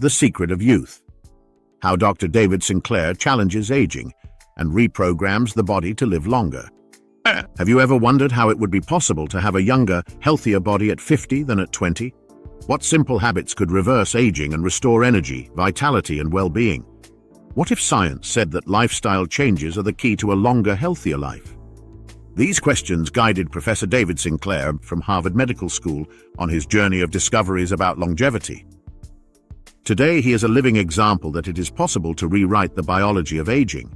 The Secret of Youth. How Dr. David Sinclair challenges aging and reprograms the body to live longer. Have you ever wondered how it would be possible to have a younger, healthier body at 50 than at 20? What simple habits could reverse aging and restore energy, vitality, and well-being? What if science said that lifestyle changes are the key to a longer, healthier life? These questions guided Professor David Sinclair from Harvard Medical School on his journey of discoveries about longevity. Today, he is a living example that it is possible to rewrite the biology of aging.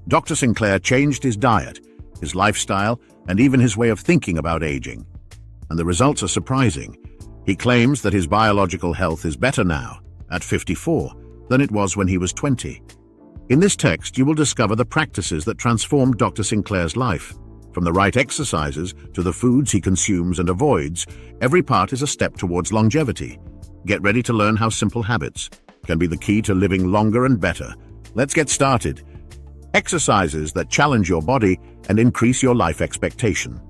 Dr. Sinclair changed his diet, his lifestyle, and even his way of thinking about aging. And the results are surprising. He claims that his biological health is better now, at 54, than it was when he was 20. In this text, you will discover the practices that transformed Dr. Sinclair's life. From the right exercises to the foods he consumes and avoids, every part is a step towards longevity. Get ready to learn how simple habits can be the key to living longer and better. Let's get started. Exercises that challenge your body and increase your life expectation.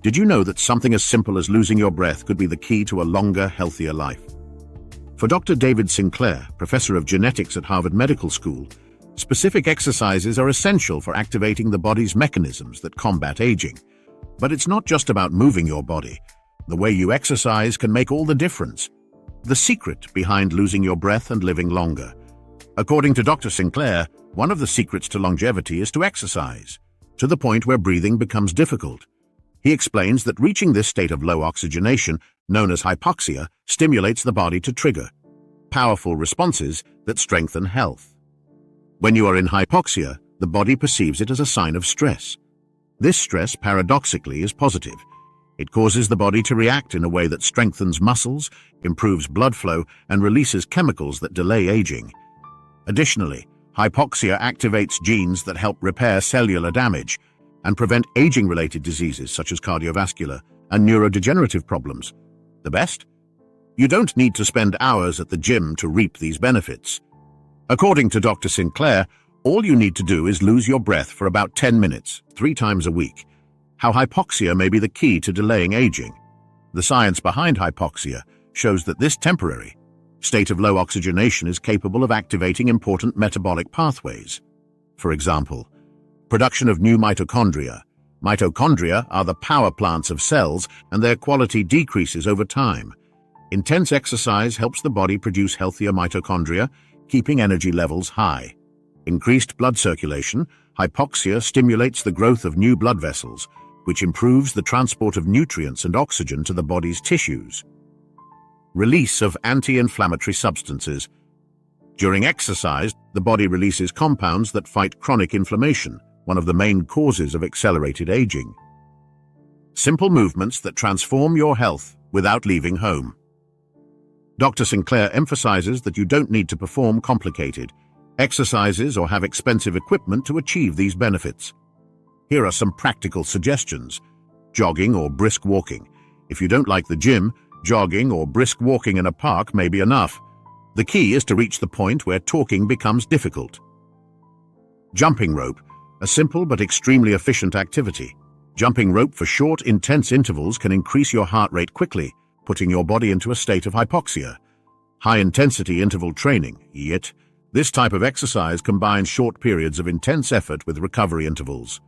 Did you know that something as simple as losing your breath could be the key to a longer, healthier life? For Dr. David Sinclair, professor of genetics at Harvard Medical School, specific exercises are essential for activating the body's mechanisms that combat aging. But it's not just about moving your body. The way you exercise can make all the difference. The secret behind losing your breath and living longer. According to Dr. Sinclair, one of the secrets to longevity is to exercise, to the point where breathing becomes difficult. He explains that reaching this state of low oxygenation, known as hypoxia, stimulates the body to trigger powerful responses that strengthen health. When you are in hypoxia, the body perceives it as a sign of stress. This stress, paradoxically, is positive. It causes the body to react in a way that strengthens muscles, improves blood flow, and releases chemicals that delay aging. Additionally, hypoxia activates genes that help repair cellular damage and prevent aging-related diseases such as cardiovascular and neurodegenerative problems. The best? You don't need to spend hours at the gym to reap these benefits. According to Dr. Sinclair, all you need to do is lose your breath for about 10 minutes, 3 times a week. How hypoxia may be the key to delaying aging. The science behind hypoxia shows that this temporary state of low oxygenation is capable of activating important metabolic pathways. For example, production of new mitochondria. Mitochondria are the power plants of cells, and their quality decreases over time. Intense exercise helps the body produce healthier mitochondria, keeping energy levels high. Increased blood circulation. Hypoxia stimulates the growth of new blood vessels, which improves the transport of nutrients and oxygen to the body's tissues. Release of anti-inflammatory substances. During exercise, the body releases compounds that fight chronic inflammation, one of the main causes of accelerated aging. Simple movements that transform your health without leaving home. Dr. Sinclair emphasizes that you don't need to perform complicated exercises or have expensive equipment to achieve these benefits. Here are some practical suggestions. Jogging or brisk walking. If you don't like the gym, jogging or brisk walking in a park may be enough. The key is to reach the point where talking becomes difficult. Jumping rope, a simple but extremely efficient activity. Jumping rope for short, intense intervals can increase your heart rate quickly, putting your body into a state of hypoxia. High-intensity interval training, YIT. This type of exercise combines short periods of intense effort with recovery intervals.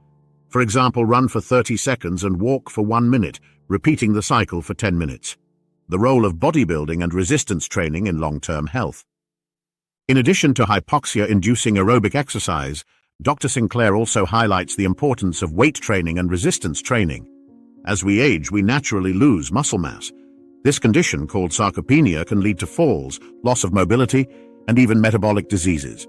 For example, run for 30 seconds and walk for 1 minute, repeating the cycle for 10 minutes. The role of bodybuilding and resistance training in long-term health. In addition to hypoxia-inducing aerobic exercise, Dr. Sinclair also highlights the importance of weight training and resistance training. As we age, we naturally lose muscle mass. This condition, called sarcopenia, can lead to falls, loss of mobility, and even metabolic diseases.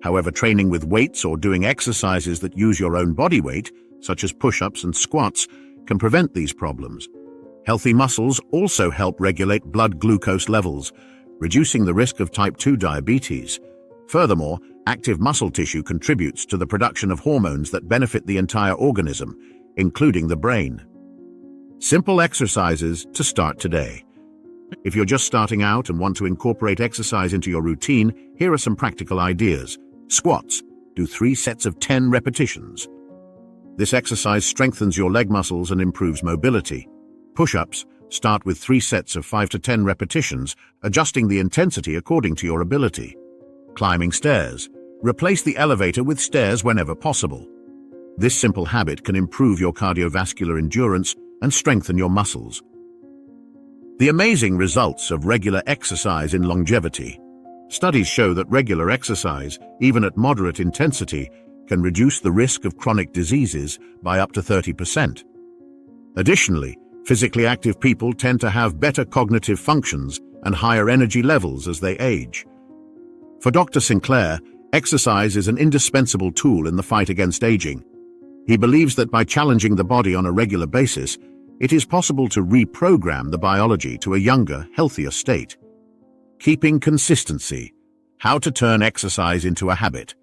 However, training with weights or doing exercises that use your own body weight, such as push-ups and squats, can prevent these problems. Healthy muscles also help regulate blood glucose levels, reducing the risk of type 2 diabetes. Furthermore, active muscle tissue contributes to the production of hormones that benefit the entire organism, including the brain. Simple exercises to start today. If you're just starting out and want to incorporate exercise into your routine, here are some practical ideas. Squats. Do 3 sets of 10 repetitions. This exercise strengthens your leg muscles and improves mobility. Push-ups. Start with 3 sets of 5 to 10 repetitions, adjusting the intensity according to your ability. Climbing stairs. Replace the elevator with stairs whenever possible. This simple habit can improve your cardiovascular endurance and strengthen your muscles. The amazing results of regular exercise in longevity. Studies show that regular exercise, even at moderate intensity, can reduce the risk of chronic diseases by up to 30%. Additionally, physically active people tend to have better cognitive functions and higher energy levels as they age. For Dr. Sinclair, exercise is an indispensable tool in the fight against aging. He believes that by challenging the body on a regular basis, it is possible to reprogram the biology to a younger, healthier state. Keeping consistency. How to turn exercise into a habit.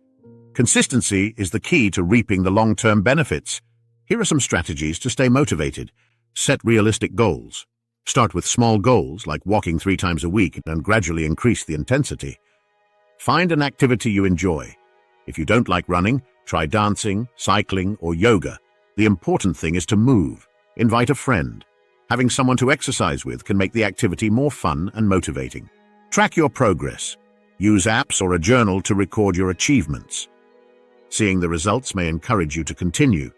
Consistency is the key to reaping the long-term benefits. Here are some strategies to stay motivated. Set realistic goals. Start with small goals like walking 3 times a week and gradually increase the intensity. Find an activity you enjoy. If you don't like running, try dancing, cycling, or yoga. The important thing is to move. Invite a friend. Having someone to exercise with can make the activity more fun and motivating. Track your progress. Use apps or a journal to record your achievements. Seeing the results may encourage you to continue.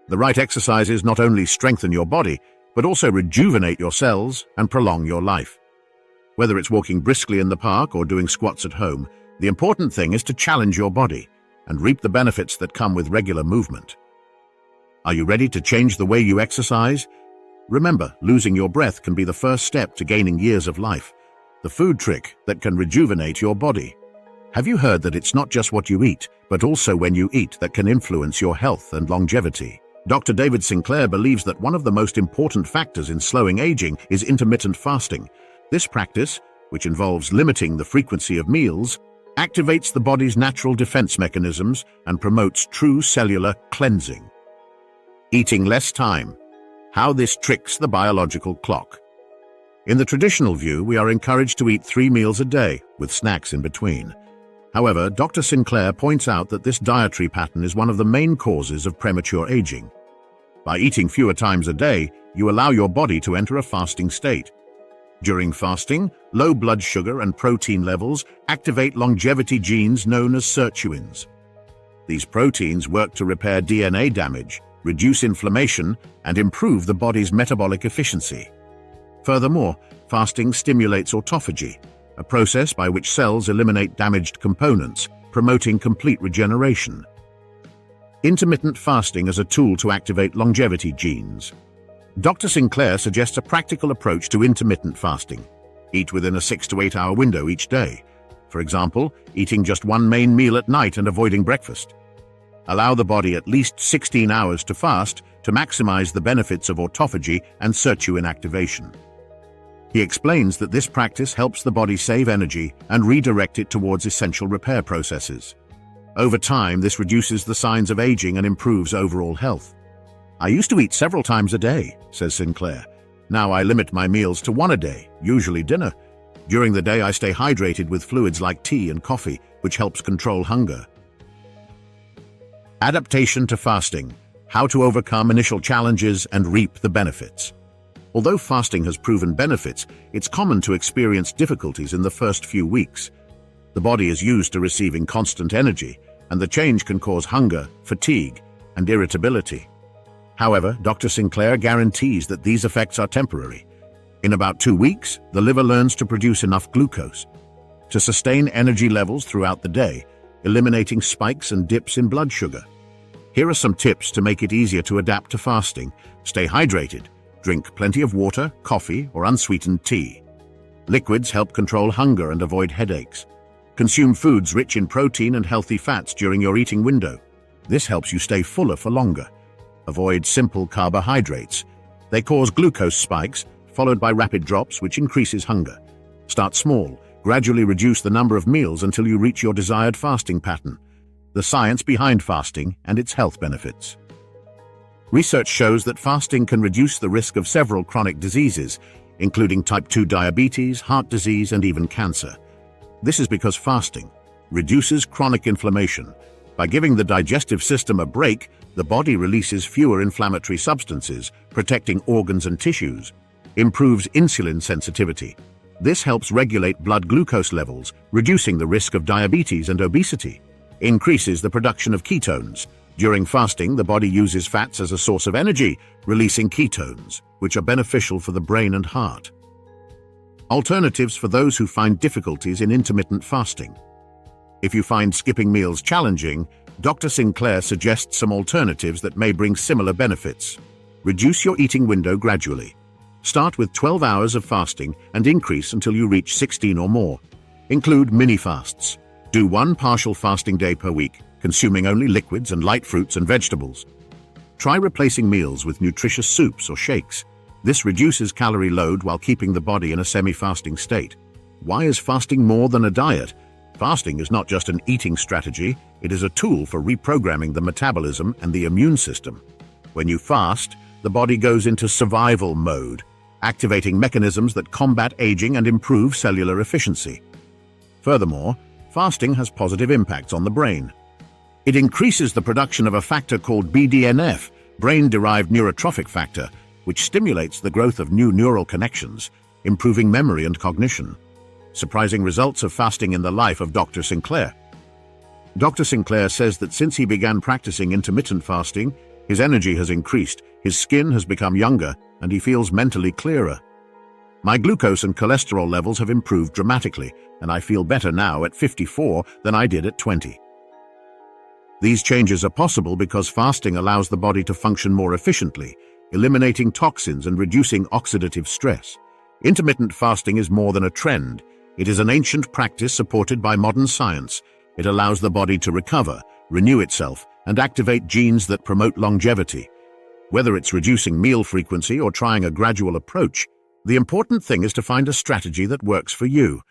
The right exercises not only strengthen your body, but also rejuvenate your cells and prolong your life. Whether it's walking briskly in the park or doing squats at home, the important thing is to challenge your body and reap the benefits that come with regular movement. Are you ready to change the way you exercise? Remember, losing your breath can be the first step to gaining years of life. The food trick that can rejuvenate your body. Have you heard that it's not just what you eat, but also when you eat that can influence your health and longevity? Dr. David Sinclair believes that one of the most important factors in slowing aging is intermittent fasting. This practice, which involves limiting the frequency of meals, activates the body's natural defense mechanisms and promotes true cellular cleansing. Eating less time. How this tricks the biological clock. In the traditional view, we are encouraged to eat 3 meals a day, with snacks in between. However, Dr. Sinclair points out that this dietary pattern is one of the main causes of premature aging. By eating fewer times a day, you allow your body to enter a fasting state. During fasting, low blood sugar and protein levels activate longevity genes known as sirtuins. These proteins work to repair DNA damage, reduce inflammation, and improve the body's metabolic efficiency. Furthermore, fasting stimulates autophagy, a process by which cells eliminate damaged components, promoting complete regeneration. Intermittent fasting as a tool to activate longevity genes. Dr. Sinclair suggests a practical approach to intermittent fasting. Eat within a 6 to 8 hour window each day. For example, eating just one main meal at night and avoiding breakfast. Allow the body at least 16 hours to fast to maximize the benefits of autophagy and sirtuin activation. He explains that this practice helps the body save energy and redirect it towards essential repair processes. Over time, this reduces the signs of aging and improves overall health. I used to eat several times a day, says Sinclair. Now I limit my meals to 1 a day, usually dinner. During the day, I stay hydrated with fluids like tea and coffee, which helps control hunger. Adaptation to fasting. How to overcome initial challenges and reap the benefits. Although fasting has proven benefits, it's common to experience difficulties in the first few weeks. The body is used to receiving constant energy, and the change can cause hunger, fatigue, and irritability. However, Dr. Sinclair guarantees that these effects are temporary. In about 2 weeks, the liver learns to produce enough glucose to sustain energy levels throughout the day, eliminating spikes and dips in blood sugar. Here are some tips to make it easier to adapt to fasting. Stay hydrated. Drink plenty of water, coffee, or unsweetened tea. Liquids help control hunger and avoid headaches. Consume foods rich in protein and healthy fats during your eating window. This helps you stay fuller for longer. Avoid simple carbohydrates. They cause glucose spikes, followed by rapid drops, which increases hunger. Start small. Gradually reduce the number of meals until you reach your desired fasting pattern. The science behind fasting and its health benefits. Research shows that fasting can reduce the risk of several chronic diseases, including type 2 diabetes, heart disease, and even cancer. This is because fasting reduces chronic inflammation. By giving the digestive system a break, the body releases fewer inflammatory substances, protecting organs and tissues. Improves insulin sensitivity. This helps regulate blood glucose levels, reducing the risk of diabetes and obesity. Increases the production of ketones. During fasting, the body uses fats as a source of energy, releasing ketones, which are beneficial for the brain and heart. Alternatives for those who find difficulties in intermittent fasting. If you find skipping meals challenging, Dr. Sinclair suggests some alternatives that may bring similar benefits. Reduce your eating window gradually. Start with 12 hours of fasting and increase until you reach 16 or more. Include mini-fasts. Do one partial fasting day per week, consuming only liquids and light fruits and vegetables. Try replacing meals with nutritious soups or shakes. This reduces calorie load while keeping the body in a semi-fasting state. Why is fasting more than a diet? Fasting is not just an eating strategy, it is a tool for reprogramming the metabolism and the immune system. When you fast, the body goes into survival mode, activating mechanisms that combat aging and improve cellular efficiency. Furthermore, fasting has positive impacts on the brain. It increases the production of a factor called BDNF, brain-derived neurotrophic factor, which stimulates the growth of new neural connections, improving memory and cognition. Surprising results of fasting in the life of Dr. Sinclair. Dr. Sinclair says that since he began practicing intermittent fasting, his energy has increased, his skin has become younger, and he feels mentally clearer. My glucose and cholesterol levels have improved dramatically, and I feel better now at 54 than I did at 20. These changes are possible because fasting allows the body to function more efficiently, eliminating toxins and reducing oxidative stress. Intermittent fasting is more than a trend. It is an ancient practice supported by modern science. It allows the body to recover, renew itself, and activate genes that promote longevity. Whether it's reducing meal frequency or trying a gradual approach, the important thing is to find a strategy that works for you.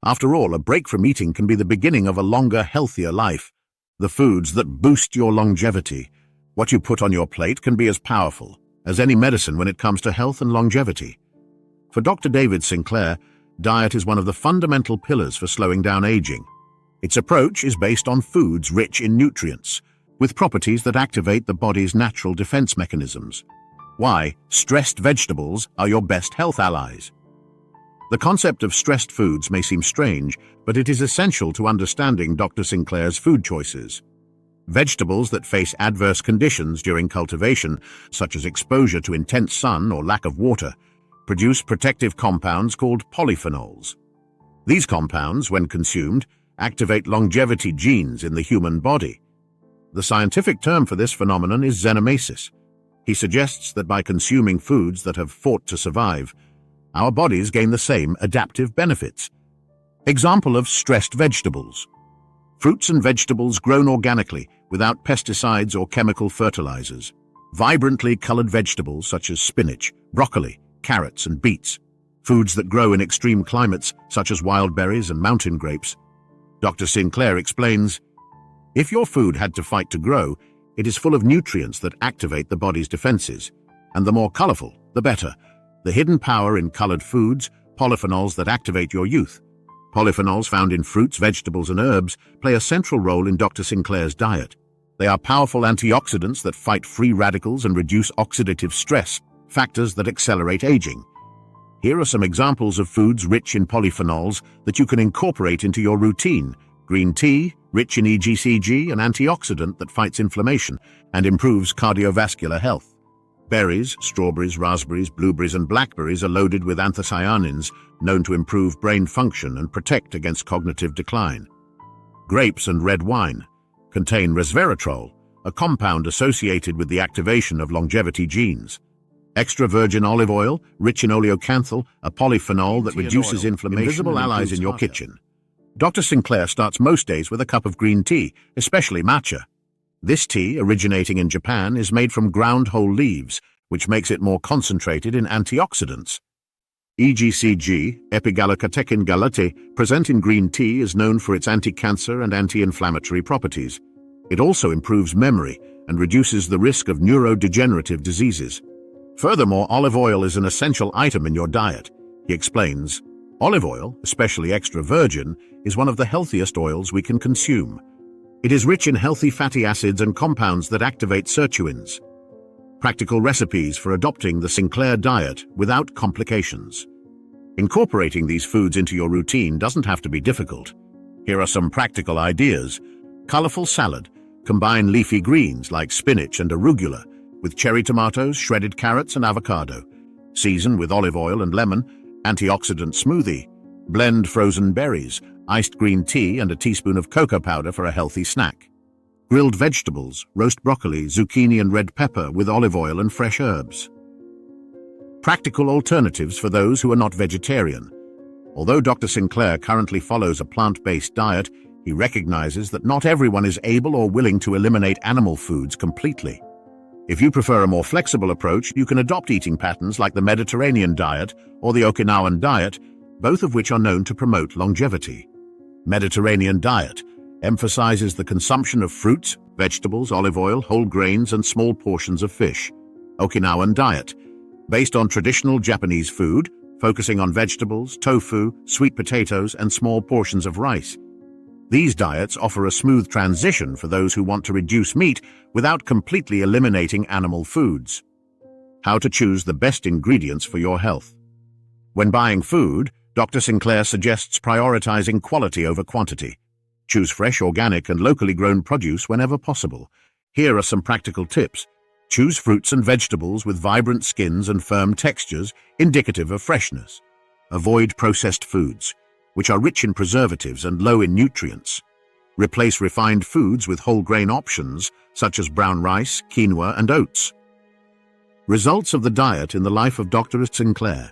After all, a break from eating can be the beginning of a longer, healthier life. The foods that boost your longevity. What you put on your plate can be as powerful as any medicine when it comes to health and longevity. For Dr. David Sinclair, diet is one of the fundamental pillars for slowing down aging. Its approach is based on foods rich in nutrients, with properties that activate the body's natural defense mechanisms. Why stressed vegetables are your best health allies. The concept of stressed foods may seem strange, but it is essential to understanding Dr. Sinclair's food choices. Vegetables that face adverse conditions during cultivation, such as exposure to intense sun or lack of water, produce protective compounds called polyphenols. These compounds, when consumed, activate longevity genes in the human body. The scientific term for this phenomenon is xenomesis. He suggests that by consuming foods that have fought to survive, our bodies gain the same adaptive benefits. Example of stressed vegetables. Fruits and vegetables grown organically without pesticides or chemical fertilizers. Vibrantly colored vegetables such as spinach, broccoli, carrots, and beets. Foods that grow in extreme climates such as wild berries and mountain grapes. Dr. Sinclair explains, if your food had to fight to grow, it is full of nutrients that activate the body's defenses. And the more colorful, the better. The hidden power in colored foods, polyphenols that activate your youth. Polyphenols found in fruits, vegetables, and herbs play a central role in Dr. Sinclair's diet. They are powerful antioxidants that fight free radicals and reduce oxidative stress, factors that accelerate aging. Here are some examples of foods rich in polyphenols that you can incorporate into your routine. Green tea, rich in EGCG, an antioxidant that fights inflammation and improves cardiovascular health. Berries, strawberries, raspberries, blueberries, and blackberries are loaded with anthocyanins, known to improve brain function and protect against cognitive decline. Grapes and red wine contain resveratrol, a compound associated with the activation of longevity genes. Extra virgin olive oil, rich in oleocanthal, a polyphenol that reduces inflammation. Invisible allies in your kitchen. Dr. Sinclair starts most days with a cup of green tea, especially matcha. This tea, originating in Japan, is made from ground whole leaves, which makes it more concentrated in antioxidants. EGCG, epigallocatechin gallate, present in green tea, is known for its anti-cancer and anti-inflammatory properties. It also improves memory and reduces the risk of neurodegenerative diseases. Furthermore, olive oil is an essential item in your diet. He explains, olive oil, especially extra virgin, is one of the healthiest oils we can consume. It is rich in healthy fatty acids and compounds that activate sirtuins. Practical recipes for adopting the Sinclair diet without complications. Incorporating these foods into your routine doesn't have to be difficult. Here are some practical ideas. Colorful salad. Combine leafy greens like spinach and arugula with cherry tomatoes, shredded carrots, and avocado. Season with olive oil and lemon. Antioxidant smoothie. Blend frozen berries, iced green tea, and a teaspoon of cocoa powder for a healthy snack. Grilled vegetables, roast broccoli, zucchini, and red pepper with olive oil and fresh herbs. Practical alternatives for those who are not vegetarian. Although Dr. Sinclair currently follows a plant-based diet, he recognizes that not everyone is able or willing to eliminate animal foods completely. If you prefer a more flexible approach, you can adopt eating patterns like the Mediterranean diet or the Okinawan diet, both of which are known to promote longevity. Mediterranean diet emphasizes the consumption of fruits, vegetables, olive oil, whole grains, and small portions of fish. Okinawan diet, based on traditional Japanese food, focusing on vegetables, tofu, sweet potatoes, and small portions of rice. These diets offer a smooth transition for those who want to reduce meat without completely eliminating animal foods. How to choose the best ingredients for your health. When buying food, Dr. Sinclair suggests prioritizing quality over quantity. Choose fresh, organic, and locally grown produce whenever possible. Here are some practical tips. Choose fruits and vegetables with vibrant skins and firm textures, indicative of freshness. Avoid processed foods, which are rich in preservatives and low in nutrients. Replace refined foods with whole grain options, such as brown rice, quinoa, and oats. Results of the diet in the life of Dr. Sinclair.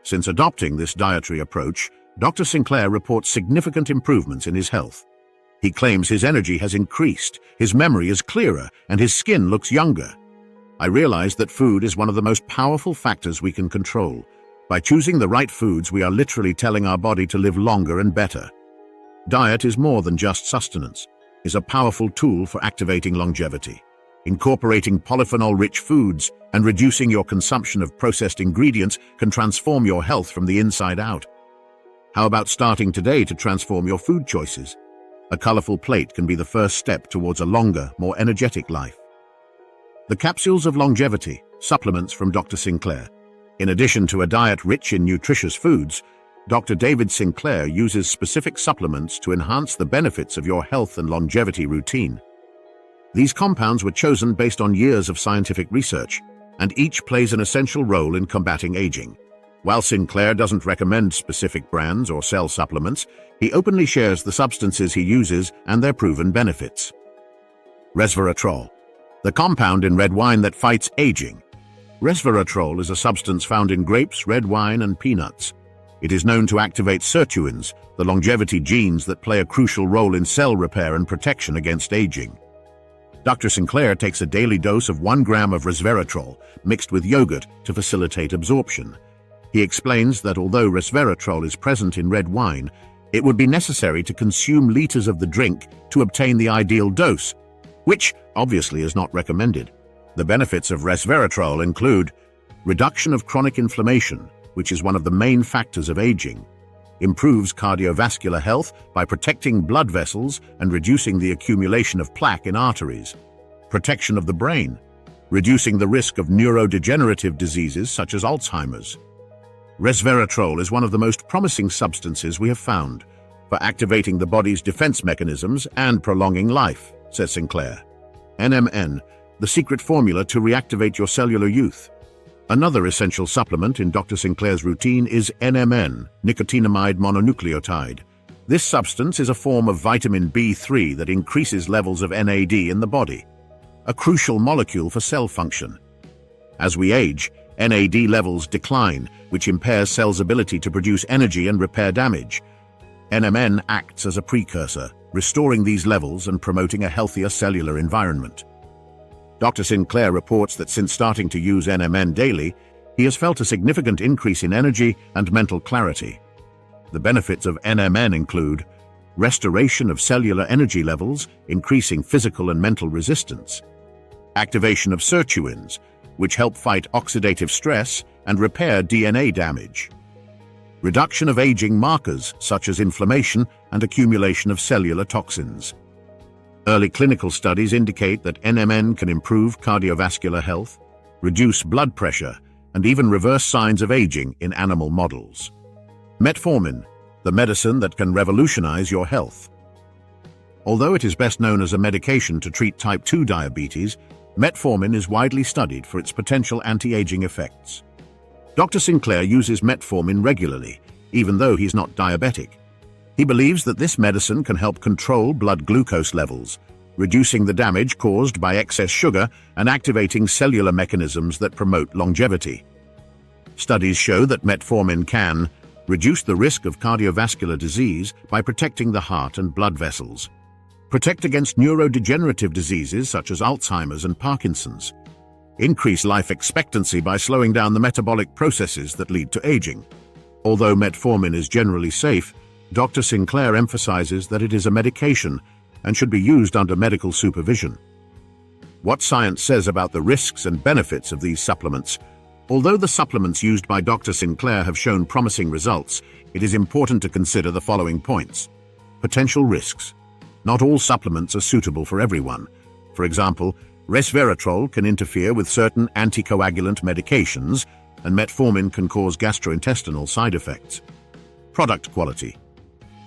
Since adopting this dietary approach, Dr. Sinclair reports significant improvements in his health. He claims his energy has increased, his memory is clearer, and his skin looks younger. I realize that food is one of the most powerful factors we can control. By choosing the right foods, we are literally telling our body to live longer and better. Diet is more than just sustenance. It is a powerful tool for activating longevity. Incorporating polyphenol-rich foods and reducing your consumption of processed ingredients can transform your health from the inside out. How about starting today to transform your food choices? A colorful plate can be the first step towards a longer, more energetic life. The Capsules of Longevity, supplements from Dr. Sinclair. In addition to a diet rich in nutritious foods, Dr. David Sinclair uses specific supplements to enhance the benefits of your health and longevity routine. These compounds were chosen based on years of scientific research, and each plays an essential role in combating aging. While Sinclair doesn't recommend specific brands or sell supplements, he openly shares the substances he uses and their proven benefits. Resveratrol, the compound in red wine that fights aging. Resveratrol is a substance found in grapes, red wine, and peanuts. It is known to activate sirtuins, the longevity genes that play a crucial role in cell repair and protection against aging. Dr. Sinclair takes a daily dose of 1 gram of resveratrol mixed with yogurt to facilitate absorption. He explains that although resveratrol is present in red wine, it would be necessary to consume liters of the drink to obtain the ideal dose, which obviously is not recommended. The benefits of resveratrol include reduction of chronic inflammation, which is one of the main factors of aging, improves cardiovascular health by protecting blood vessels and reducing the accumulation of plaque in arteries, protection of the brain, reducing the risk of neurodegenerative diseases such as Alzheimer's. Resveratrol is one of the most promising substances we have found for activating the body's defense mechanisms and prolonging life, says Sinclair. NMN, the secret formula to reactivate your cellular youth. Another essential supplement in Dr. Sinclair's routine is NMN, nicotinamide mononucleotide. This substance is a form of vitamin B3 that increases levels of NAD in the body, a crucial molecule for cell function. As we age, NAD levels decline, which impairs cells' ability to produce energy and repair damage. NMN acts as a precursor, restoring these levels and promoting a healthier cellular environment. Dr. Sinclair reports that since starting to use NMN daily, he has felt a significant increase in energy and mental clarity. The benefits of NMN include restoration of cellular energy levels, increasing physical and mental resistance, activation of sirtuins, which help fight oxidative stress and repair DNA damage, reduction of aging markers such as inflammation and accumulation of cellular toxins. Early clinical studies indicate that NMN can improve cardiovascular health, reduce blood pressure, and even reverse signs of aging in animal models. Metformin, the medicine that can revolutionize your health. Although it is best known as a medication to treat type 2 diabetes, metformin is widely studied for its potential anti-aging effects. Dr. Sinclair uses metformin regularly, even though he's not diabetic. He believes that this medicine can help control blood glucose levels, reducing the damage caused by excess sugar and activating cellular mechanisms that promote longevity. Studies show that metformin can reduce the risk of cardiovascular disease by protecting the heart and blood vessels, protect against neurodegenerative diseases such as Alzheimer's and Parkinson's, increase life expectancy by slowing down the metabolic processes that lead to aging. Although metformin is generally safe, Dr. Sinclair emphasizes that it is a medication and should be used under medical supervision. What science says about the risks and benefits of these supplements? Although the supplements used by Dr. Sinclair have shown promising results, it is important to consider the following points. Potential risks. Not all supplements are suitable for everyone. For example, resveratrol can interfere with certain anticoagulant medications, and metformin can cause gastrointestinal side effects. Product quality.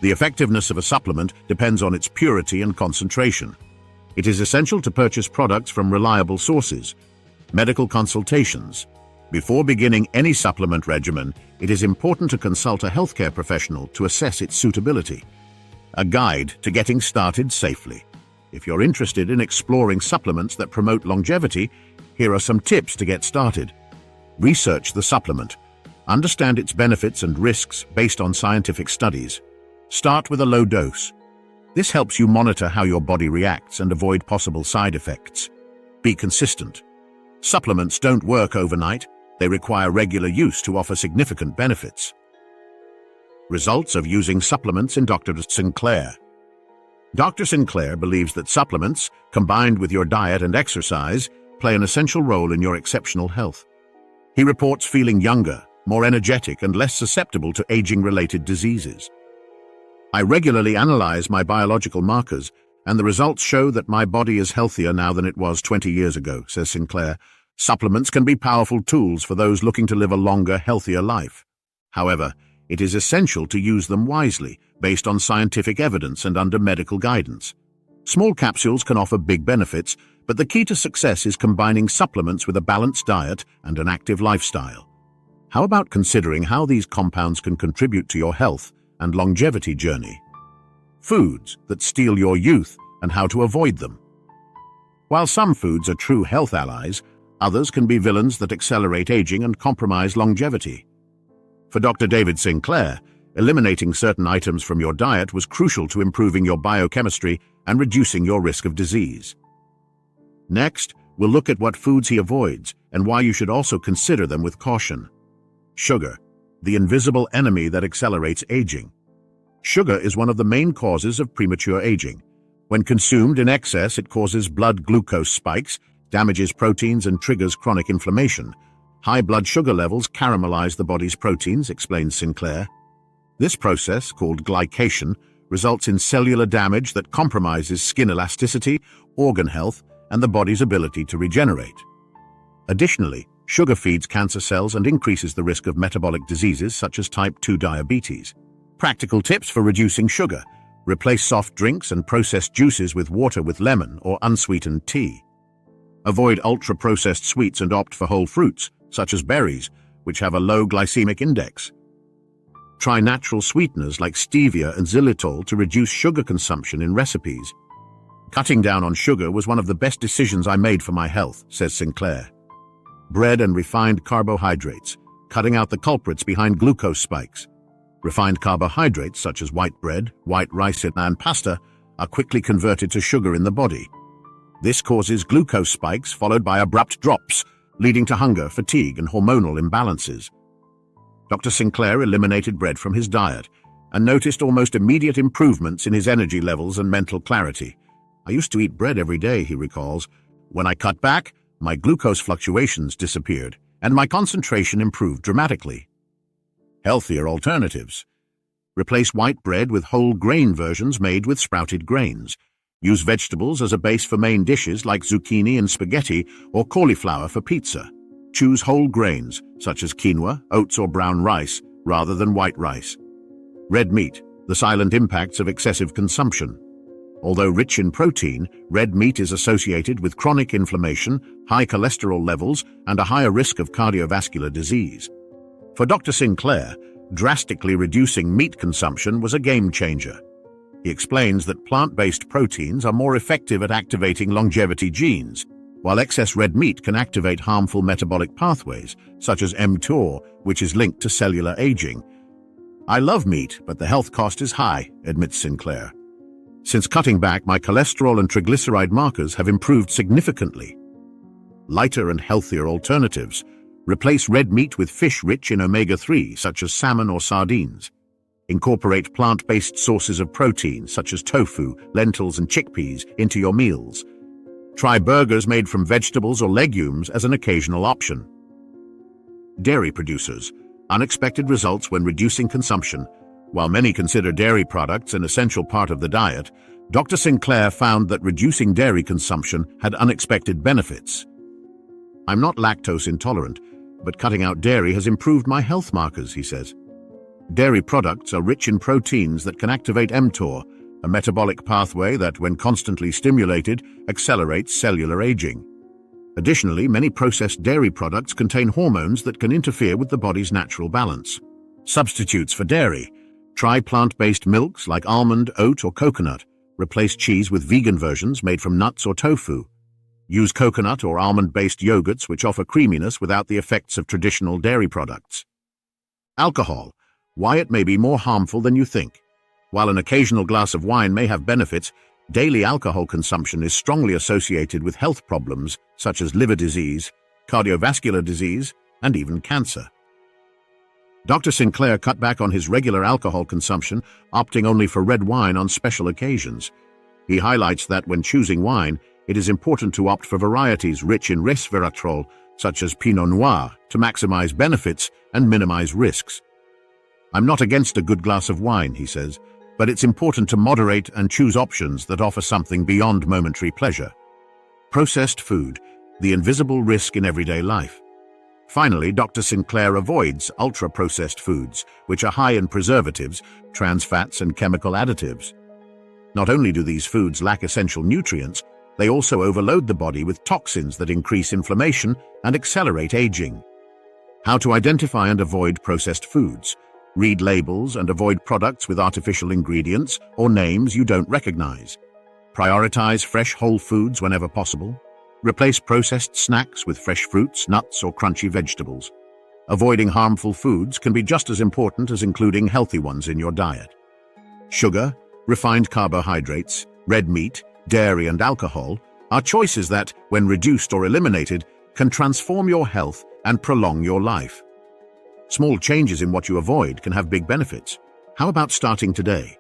The effectiveness of a supplement depends on its purity and concentration. It is essential to purchase products from reliable sources. Medical consultations. Before beginning any supplement regimen, it is important to consult a healthcare professional to assess its suitability. A guide to getting started safely. If you're interested in exploring supplements that promote longevity, here are some tips to get started. Research the supplement. Understand its benefits and risks based on scientific studies. Start with a low dose. This helps you monitor how your body reacts and avoid possible side effects. Be consistent. Supplements don't work overnight. They require regular use to offer significant benefits. Results of using supplements in Dr. Sinclair. Dr. Sinclair believes that supplements, combined with your diet and exercise, play an essential role in your exceptional health. He reports feeling younger, more energetic, and less susceptible to aging-related diseases. I regularly analyze my biological markers, and the results show that my body is healthier now than it was 20 years ago, says Sinclair. Supplements can be powerful tools for those looking to live a longer, healthier life. However, it is essential to use them wisely, based on scientific evidence and under medical guidance. Small capsules can offer big benefits, but the key to success is combining supplements with a balanced diet and an active lifestyle. How about considering how these compounds can contribute to your health and longevity journey? Foods that steal your youth and how to avoid them. While some foods are true health allies, others can be villains that accelerate aging and compromise longevity. For Dr. David Sinclair, eliminating certain items from your diet was crucial to improving your biochemistry and reducing your risk of disease. Next, we'll look at what foods he avoids and why you should also consider them with caution. Sugar, the invisible enemy that accelerates aging. Sugar is one of the main causes of premature aging. When consumed in excess, it causes blood glucose spikes, damages proteins, and triggers chronic inflammation. High blood sugar levels caramelize the body's proteins, explains Sinclair. This process, called glycation, results in cellular damage that compromises skin elasticity, organ health, and the body's ability to regenerate. Additionally, sugar feeds cancer cells and increases the risk of metabolic diseases such as type 2 diabetes. Practical tips for reducing sugar. Replace soft drinks and processed juices with water with lemon or unsweetened tea. Avoid ultra-processed sweets and opt for whole fruits, such as berries, which have a low glycemic index. Try natural sweeteners like stevia and xylitol to reduce sugar consumption in recipes. Cutting down on sugar was one of the best decisions I made for my health, says Sinclair. Bread and refined carbohydrates, cutting out the culprits behind glucose spikes. Refined carbohydrates such as white bread, white rice, and pasta are quickly converted to sugar in the body. This causes glucose spikes followed by abrupt drops, leading to hunger, fatigue, and hormonal imbalances. Dr. Sinclair eliminated bread from his diet and noticed almost immediate improvements in his energy levels and mental clarity. I used to eat bread every day, he recalls. When I cut back, my glucose fluctuations disappeared, and my concentration improved dramatically. Healthier alternatives. Replace white bread with whole grain versions made with sprouted grains. Use vegetables as a base for main dishes like zucchini and spaghetti or cauliflower for pizza. Choose whole grains, such as quinoa, oats or brown rice, rather than white rice. Red meat, the silent impacts of excessive consumption. Although rich in protein, red meat is associated with chronic inflammation, high cholesterol levels, and a higher risk of cardiovascular disease. For Dr. Sinclair, drastically reducing meat consumption was a game changer. He explains that plant-based proteins are more effective at activating longevity genes, while excess red meat can activate harmful metabolic pathways, such as mTOR, which is linked to cellular aging. "I love meat, but the health cost is high," admits Sinclair. "Since cutting back, my cholesterol and triglyceride markers have improved significantly." Lighter and healthier alternatives. Replace red meat with fish rich in omega-3, such as salmon or sardines. Incorporate plant-based sources of protein, such as tofu, lentils, and chickpeas, into your meals. Try burgers made from vegetables or legumes as an occasional option. Dairy producers. Unexpected results when reducing consumption. While many consider dairy products an essential part of the diet, Dr. Sinclair found that reducing dairy consumption had unexpected benefits. "I'm not lactose intolerant, but cutting out dairy has improved my health markers," he says. Dairy products are rich in proteins that can activate mTOR, a metabolic pathway that, when constantly stimulated, accelerates cellular aging. Additionally, many processed dairy products contain hormones that can interfere with the body's natural balance. Substitutes for dairy. Try plant-based milks like almond, oat, or coconut. Replace cheese with vegan versions made from nuts or tofu. Use coconut or almond-based yogurts which offer creaminess without the effects of traditional dairy products. Alcohol. Why it may be more harmful than you think. While an occasional glass of wine may have benefits, daily alcohol consumption is strongly associated with health problems such as liver disease, cardiovascular disease, and even cancer. Dr. Sinclair cut back on his regular alcohol consumption, opting only for red wine on special occasions. He highlights that when choosing wine, it is important to opt for varieties rich in resveratrol, such as Pinot Noir, to maximize benefits and minimize risks. "I'm not against a good glass of wine," he says, "but it's important to moderate and choose options that offer something beyond momentary pleasure." Processed food, the invisible risk in everyday life. Finally, Dr. Sinclair avoids ultra-processed foods, which are high in preservatives, trans fats, and chemical additives. Not only do these foods lack essential nutrients, they also overload the body with toxins that increase inflammation and accelerate aging. How to identify and avoid processed foods. Read labels and avoid products with artificial ingredients or names you don't recognize. Prioritize fresh whole foods whenever possible. Replace processed snacks with fresh fruits, nuts, or crunchy vegetables. Avoiding harmful foods can be just as important as including healthy ones in your diet. Sugar, refined carbohydrates, red meat, dairy, and alcohol are choices that, when reduced or eliminated, can transform your health and prolong your life. Small changes in what you avoid can have big benefits. How about starting today?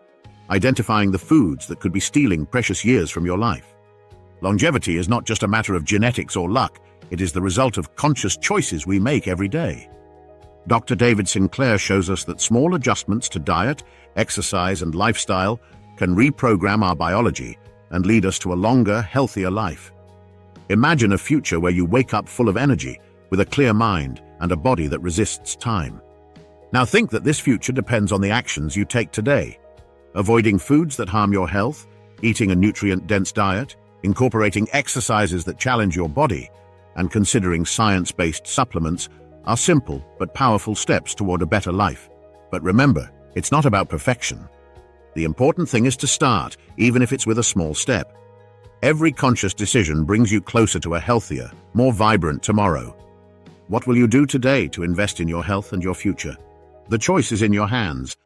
Identifying the foods that could be stealing precious years from your life. Longevity is not just a matter of genetics or luck, it is the result of conscious choices we make every day. Dr. David Sinclair shows us that small adjustments to diet, exercise, and lifestyle can reprogram our biology and lead us to a longer, healthier life. Imagine a future where you wake up full of energy, with a clear mind and a body that resists time. Now think that this future depends on the actions you take today. Avoiding foods that harm your health, eating a nutrient-dense diet, incorporating exercises that challenge your body, and considering science-based supplements are simple but powerful steps toward a better life. But remember, it's not about perfection. The important thing is to start, even if it's with a small step. Every conscious decision brings you closer to a healthier, more vibrant tomorrow. What will you do today to invest in your health and your future? The choice is in your hands.